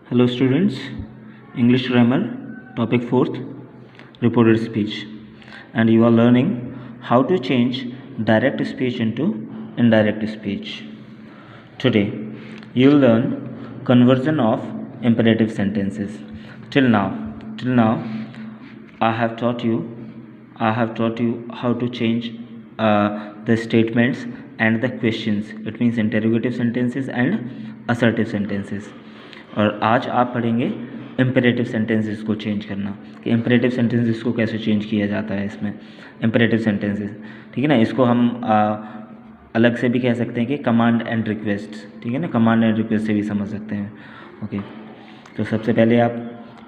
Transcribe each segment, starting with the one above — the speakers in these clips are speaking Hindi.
Hello students, English grammar, topic 4th, reported speech, and you are learning how to change direct speech into indirect speech. Today you will learn conversion of imperative sentences. Till now I have taught you how to change the statements and the questions. It means interrogative sentences and assertive sentences. और आज आप पढ़ेंगे इम्पेरेटिव सेंटेंसेस को चेंज करना कि इम्पेरेटिव सेंटेंसेस को कैसे चेंज किया जाता है इसमें इम्पेरेटिव सेंटेंसेस, ठीक है ना। इसको हम अलग से भी कह सकते हैं कि कमांड एंड रिक्वेस्ट, ठीक है ना, कमांड एंड रिक्वेस्ट से भी समझ सकते हैं। ओके, तो सबसे पहले आप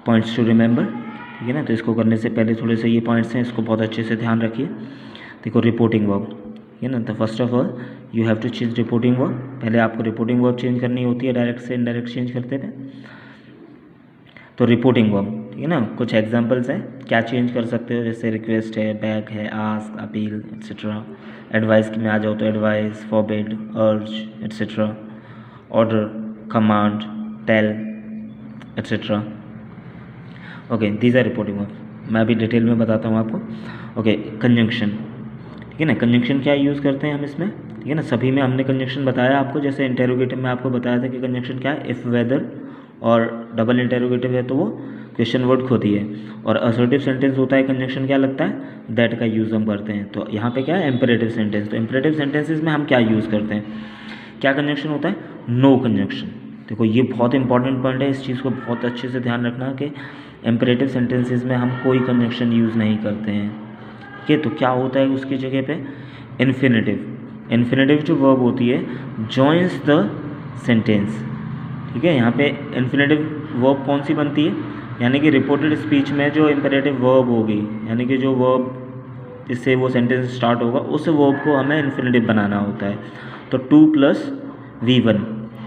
पॉइंट्स टू रिमेंबर, ठीक है ना। तो इसको करने से पहले थोड़े से ये पॉइंट्स हैं, इसको बहुत अच्छे से ध्यान रखिए। देखो रिपोर्टिंग वर्ब, ठीक है ना। तो first of all you have to change reporting verb. पहले आपको रिपोर्टिंग वर्ब चेंज करनी होती है, डायरेक्ट से इनडायरेक्ट चेंज करते थे। तो रिपोर्टिंग वर्ब, ठीक है ना, कुछ एग्जांपल्स हैं क्या चेंज कर सकते हो, जैसे रिक्वेस्ट है, बैक है, आस्क, अपील एट्सेट्रा। एडवाइस में आ जाओ तो advice, forbid, urge etcetera, order, command, tell etcetera. Okay, these are reporting verb. मैं अभी डिटेल में बताता हूँ आपको। ओके, कंजंक्शन, ठीक है ना। कंजंक्शन क्या यूज़ करते हैं हम इसमें, ठीक है ना। सभी में हमने कंजंक्शन बताया आपको, जैसे इंटेरोगेटिव में आपको बताया था कि कंजंक्शन क्या है, इफ़, वेदर, और डबल इंटेरोगेटिव है तो वो क्वेश्चन वर्ड खुद ही है। और असर्टिव सेंटेंस होता है कंजंक्शन क्या लगता है, दैट का यूज़ हम करते हैं। तो यहाँ पे क्या है, इम्पेरेटिव सेंटेंस। तो इम्पेरेटिव सेंटेंसेस में हम क्या यूज़ करते हैं, क्या कंजंक्शन होता है, नो कंजंक्शन। देखो ये बहुत इंपॉर्टेंट पॉइंट है, इस चीज़ को बहुत अच्छे से ध्यान रखना कि इम्पेरेटिव सेंटेंसेस में हम कोई कंजंक्शन यूज़ नहीं करते हैं। ठीक है, तो क्या होता है उसकी जगह पे, इन्फिनेटिव। इन्फिनेटिव जो वर्ब होती है जॉइंस द सेंटेंस, ठीक है। यहाँ पे इन्फिनेटिव वर्ब कौन सी बनती है, यानी कि रिपोर्टेड स्पीच में जो इम्पेरेटिव वर्ब होगी, यानी कि जो वर्ब इससे वो सेंटेंस स्टार्ट होगा, उस वर्ब को हमें इन्फिनेटिव बनाना होता है। तो 2 + V1,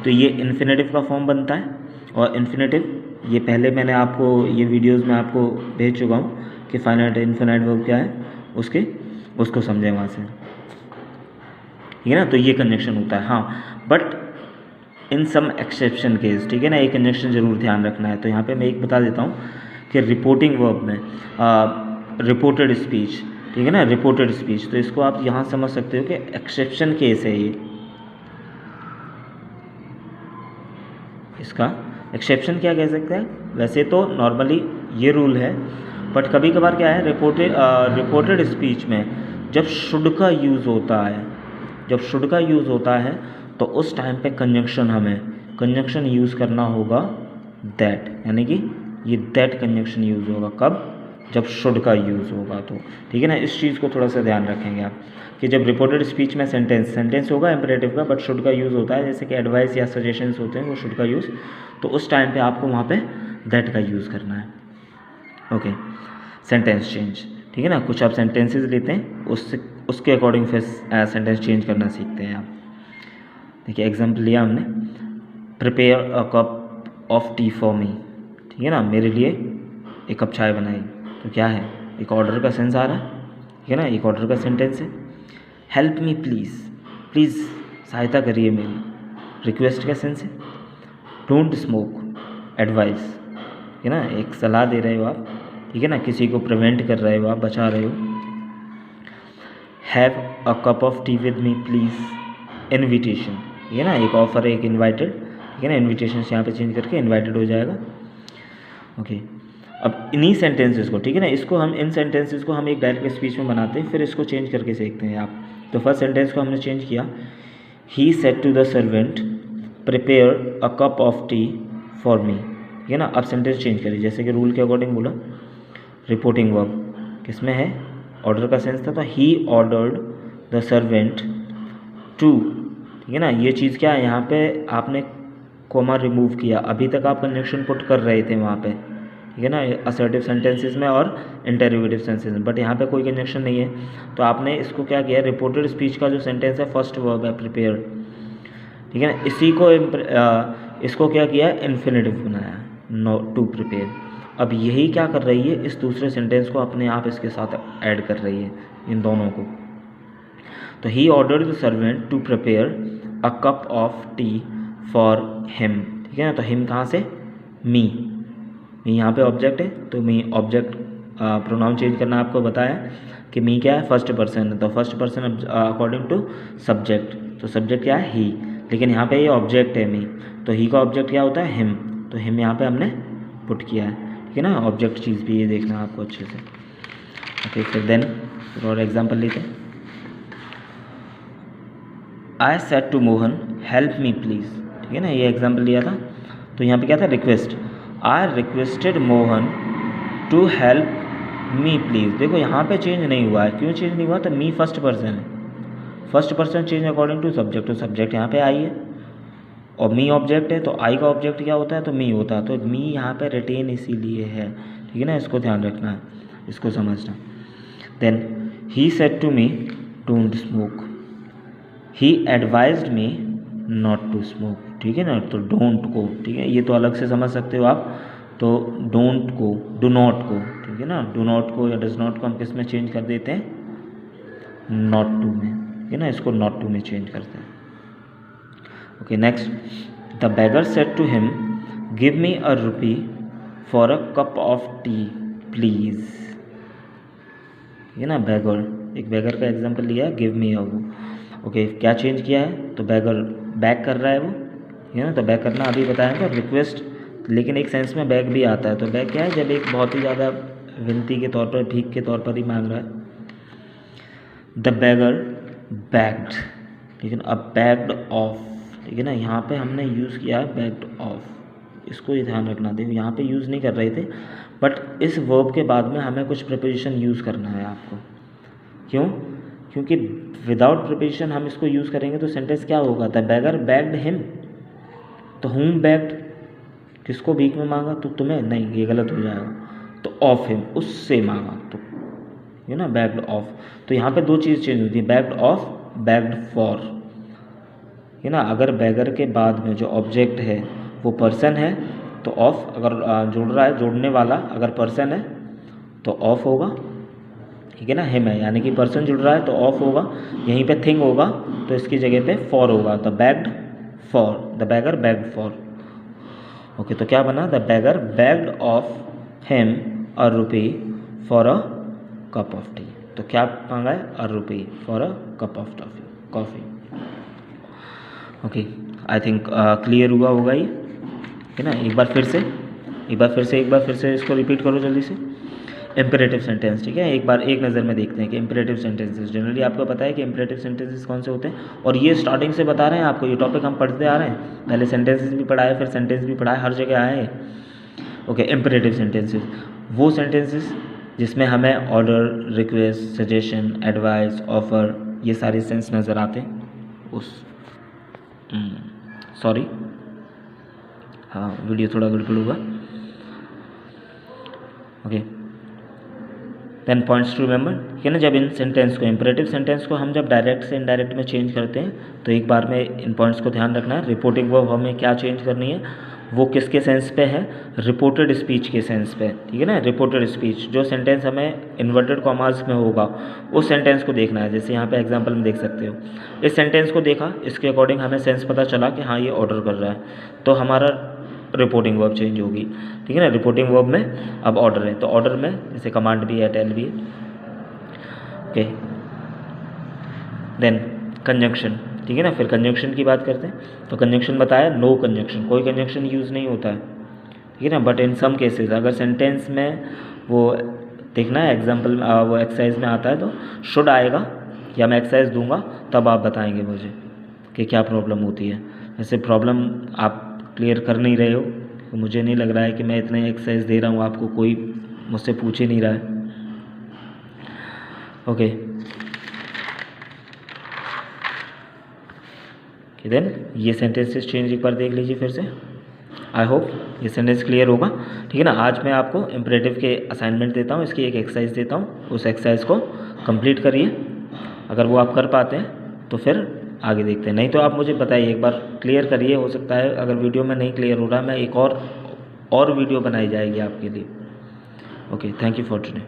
तो ये इन्फिनेटिव का फॉर्म बनता है। और इन्फिनेटिव ये पहले मैंने आपको ये वीडियोज़ में आपको भेज चुका हूँ कि फाइनाइट इनफाइनाइट वर्ब क्या है, उसको समझें वहाँ से, ठीक है ना। तो ये कंजंक्शन होता है, हाँ, but in some exception case, ठीक है ना, एक कंजंक्शन जरूर ध्यान रखना है। तो यहाँ पे मैं एक बता देता हूँ कि रिपोर्टिंग वर्ब में रिपोर्टेड स्पीच, ठीक है ना, रिपोर्टेड स्पीच, तो इसको आप यहाँ समझ सकते हो कि एक्सेप्शन केस है ये। इसका एक्सेप्शन क्या कह सकते हैं, वैसे तो नॉर्मली ये रूल है, बट कभी कभार क्या है, रिपोर्टेड स्पीच में जब शुड का यूज़ होता है, तो उस टाइम पे कंजंक्शन यूज़ करना होगा दैट, यानी कि ये दैट कंजंक्शन यूज़ होगा कब, जब शुड का यूज़ होगा। तो ठीक है ना, इस चीज़ को थोड़ा सा ध्यान रखेंगे आप कि जब रिपोर्टेड स्पीच में सेंटेंस होगा इम्पेरेटिव का, बट शुड का यूज़ होता है, जैसे कि एडवाइस या सजेशंस होते हैं वो शुड का यूज़, तो उस टाइम पे आपको वहाँ पे दैट का यूज़ करना है। ओके, सेंटेंस चेंज, ठीक है ना। कुछ आप सेंटेंसेस लेते हैं, उसके अकॉर्डिंग फिर सेंटेंस चेंज करना सीखते हैं आप। देखिए एग्जाम्पल लिया हमने, prepare a cup of tea for me, ठीक है ना, मेरे लिए एक कप चाय बनाई। तो क्या है, एक ऑर्डर का सेंस आ रहा है, ठीक है ना, एक ऑर्डर का सेंटेंस है। हेल्प मी प्लीज़ सहायता करिए मेरी, रिक्वेस्ट का सेंस है। डोंट स्मोक, एडवाइस, ठीक है ना, एक सलाह दे रहे हो आप, ठीक है ना, किसी को प्रिवेंट कर रहे हो आप, बचा रहे हो। Have a cup of T with me please, invitation, ठीक है ना, एक ऑफर है, एक इन्वाइटेड, ठीक है ना, इन्विटेशन से यहाँ पे चेंज करके इन्वाइटेड हो जाएगा। ओके, अब इन्हीं सेंटेंसेस को, ठीक है ना, इन सेंटेंसेस को हम एक डायरेक्ट स्पीच में बनाते हैं, फिर इसको चेंज करके सीखते हैं आप। तो फर्स्ट सेंटेंस को हमने चेंज किया, he said to the servant prepare a cup of tea for me, ठीक है ना। अब सेंटेंस चेंज करिए, जैसे कि रूल के अकॉर्डिंग बोला, रिपोर्टिंग वर्ब किसमें है, ऑर्डर का सेंस था, तो he ordered the servant to, ठीक है ना। ये चीज़ क्या है, यहाँ पे आपने कोमा रिमूव किया, अभी तक आप कंजंक्शन पुट कर रहे थे वहाँ पे, ठीक है ना, असर्टिव सेंटेंसेस में और इंटेरोगेटिव सेंटेंसेस में, बट यहाँ पे कोई कंजंक्शन नहीं है। तो आपने इसको क्या किया, रिपोर्टेड स्पीच का जो सेंटेंस है फर्स्ट वर्ब है प्रिपेयर, ठीक है ना, इसको क्या किया, इन्फिनेटिव बनाया, नो टू प्रिपेयर। अब यही क्या कर रही है, इस दूसरे सेंटेंस को अपने आप इसके साथ ऐड कर रही है, इन दोनों को। तो he ordered the servant to prepare a cup of tea for him, ठीक है ना। तो हिम कहाँ से, मी, मी यहाँ पे ऑब्जेक्ट है तो मी ऑब्जेक्ट प्रोनाउन चेंज करना आपको बताया कि मी क्या है, फर्स्ट पर्सन है, तो first person according to subject, तो सब्जेक्ट क्या है, ही, लेकिन यहाँ पे ये ऑब्जेक्ट है मी, तो ही का ऑब्जेक्ट क्या होता है, हिम, तो हिम यहाँ पे हमने पुट किया है, ठीक है ना, ऑब्जेक्ट चीज़ भी ये देखना है आपको अच्छे से। ओके, फिर देन और एग्जाम्पल लेते हैं। I said to Mohan help me please, ठीक है ना, ये एग्जाम्पल लिया था, तो यहाँ पे क्या था, request, I requested Mohan to help me please. देखो यहाँ पे चेंज नहीं हुआ है, क्यों चेंज नहीं हुआ, तो मी फर्स्ट पर्सन है, first person change according to subject, तो सब्जेक्ट यहाँ पे आई है और मी ऑब्जेक्ट है, तो आई का ऑब्जेक्ट क्या होता है, तो मी होता है, तो मी यहाँ पे रिटेन इसीलिए है, ठीक है ना, इसको ध्यान रखना है, इसको समझना। Then he said to me don't smoke, he advised me not to smoke, ठीक है ना, तो डोंट को, ठीक है, ये तो अलग से समझ सकते हो आप, तो डोंट को डू नॉट को, ठीक है ना, डू नॉट को या डज नॉट को हम किस में चेंज कर देते हैं, नॉट टू में, ठीक है ना, इसको नॉट टू में चेंज करते हैं। Okay, next, the beggar said to him give me a rupee for a cup of tea please, ठीक है ना, बेगर, एक बेगर का एग्जाम्पल लिया है, गिव मी अ वो। ओके, क्या चेंज किया है, तो बेगर बैक कर रहा है वो, ठीक है ना, तो बैक करना अभी बताया था, रिक्वेस्ट, लेकिन एक सेंस में बैक भी आता है, तो बैक क्या है, जब एक बहुत ही ज़्यादा विनती के तौर पर, भीख के तौर पर ही मांग रहा है। द बेगर बैग्ड, ठीक है ना, अब बैग्ड ऑफ, ठीक है ना, यहाँ पे हमने यूज़ किया है बैग्ड ऑफ, इसको ये ध्यान रखना, देखो यहाँ पे यूज़ नहीं कर रहे थे, बट इस वर्ब के बाद में हमें कुछ प्रिपोजिशन यूज़ करना है आपको, क्यों, क्योंकि विदाउट प्रिपोजिशन हम इसको यूज़ करेंगे तो सेंटेंस क्या होगा, द बेगर बैग्ड हिम, तो हुम बैग्ड, किसको भीख में मांगा, तो तुम्हें नहीं, ये गलत हो जाएगा, तो ऑफ हिम, उससे मांगा, तो ये ना बैग्ड ऑफ, तो यहाँ पे दो चीज़ चेंज होती है, बैग्ड ऑफ, बैग्ड फॉर, है ना, अगर बैगर के बाद में जो ऑब्जेक्ट है वो पर्सन है तो ऑफ, अगर जोड़ रहा है, जोड़ने वाला अगर पर्सन है तो ऑफ होगा, ठीक है ना, हिम है यानी कि पर्सन जुड़ रहा है तो ऑफ होगा, यहीं पे थिंग होगा तो इसकी जगह पे फॉर होगा, the begged for, the beggar begged for. Okay, तो क्या बना, the beggar begged of him a rupee for a cup of tea, तो क्या मांगा है, a rupee for a cup of coffee. Okay, I think clear हुआ होगा ये, है ना, एक बार फिर से इसको रिपीट करो जल्दी से। इम्पेरेटिव सेंटेंस, ठीक है, एक बार एक नज़र में देखते हैं कि इम्पेरेटिव सेंटेंसेस, जनरली आपको पता है कि इम्पेरेटिव सेंटेंसेस कौन से होते हैं, और ये स्टार्टिंग से बता रहे हैं आपको, ये टॉपिक हम पढ़ते आ रहे हैं, पहले सेंटेंसेस भी पढ़ाए, फिर सेंटेंस भी पढ़ाए, हर जगह आए हैं। ओके, इम्पेरेटिव सेंटेंसेस वो सेंटेंसेस जिसमें हमें order, request, suggestion, advice, offer, ये सारे सेंस नज़र आते हैं उस सॉरी, हाँ वीडियो थोड़ा गड़बड़ हुआ। Okay, then points to remember, ठीक है ना, जब इन सेंटेंस को, इम्परेटिव सेंटेंस को हम जब डायरेक्ट से इनडायरेक्ट में चेंज करते हैं तो एक बार में इन पॉइंट्स को ध्यान रखना है। रिपोर्टिंग वर्ब हमें क्या चेंज करनी है, वो किसके सेंस पे है, रिपोर्टेड स्पीच के सेंस पे, ठीक है ना, रिपोर्टेड स्पीच, जो सेंटेंस हमें इन्वर्टेड कॉमास में होगा उस सेंटेंस को देखना है। जैसे यहाँ पे एग्जांपल में देख सकते हो, इस सेंटेंस को देखा, इसके अकॉर्डिंग हमें सेंस पता चला कि हाँ ये ऑर्डर कर रहा है, तो हमारा रिपोर्टिंग वर्ब चेंज होगी, ठीक है ना, रिपोर्टिंग वर्ब में अब ऑर्डर है, तो ऑर्डर में जैसे कमांड भी है, टेल भी है। ओके, देन कंजंक्शन, ठीक है ना, फिर कंजंक्शन की बात करते हैं, तो कंजंक्शन बताया, नो कंजंक्शन, कोई कंजंक्शन यूज़ नहीं होता है, ठीक है ना, बट इन सम केसेस अगर सेंटेंस में वो देखना है, एग्जाम्पल वो एक्सरसाइज में आता है तो शुड आएगा, या मैं एक्सरसाइज दूंगा तब आप बताएंगे मुझे कि क्या प्रॉब्लम होती है। ऐसे प्रॉब्लम आप क्लियर कर नहीं रहे हो, तो मुझे नहीं लग रहा है कि मैं इतने एक्सरसाइज दे रहा हूँ आपको, कोई मुझसे पूछ ही नहीं रहा है। ओके, देन ये सेंटेंसेस चेंज एक बार देख लीजिए फिर से, आई होप ये सेंटेंस क्लियर होगा, ठीक है ना। आज मैं आपको इम्परेटिव के असाइनमेंट देता हूँ, इसकी एक एक्सरसाइज देता हूँ, उस एक्सरसाइज को कंप्लीट करिए, अगर वो आप कर पाते हैं तो फिर आगे देखते हैं, नहीं तो आप मुझे बताइए, एक बार क्लियर करिए, हो सकता है अगर वीडियो में नहीं क्लियर हो रहा है मैं एक और वीडियो बनाई जाएगी आपके लिए। Okay, thank you for today.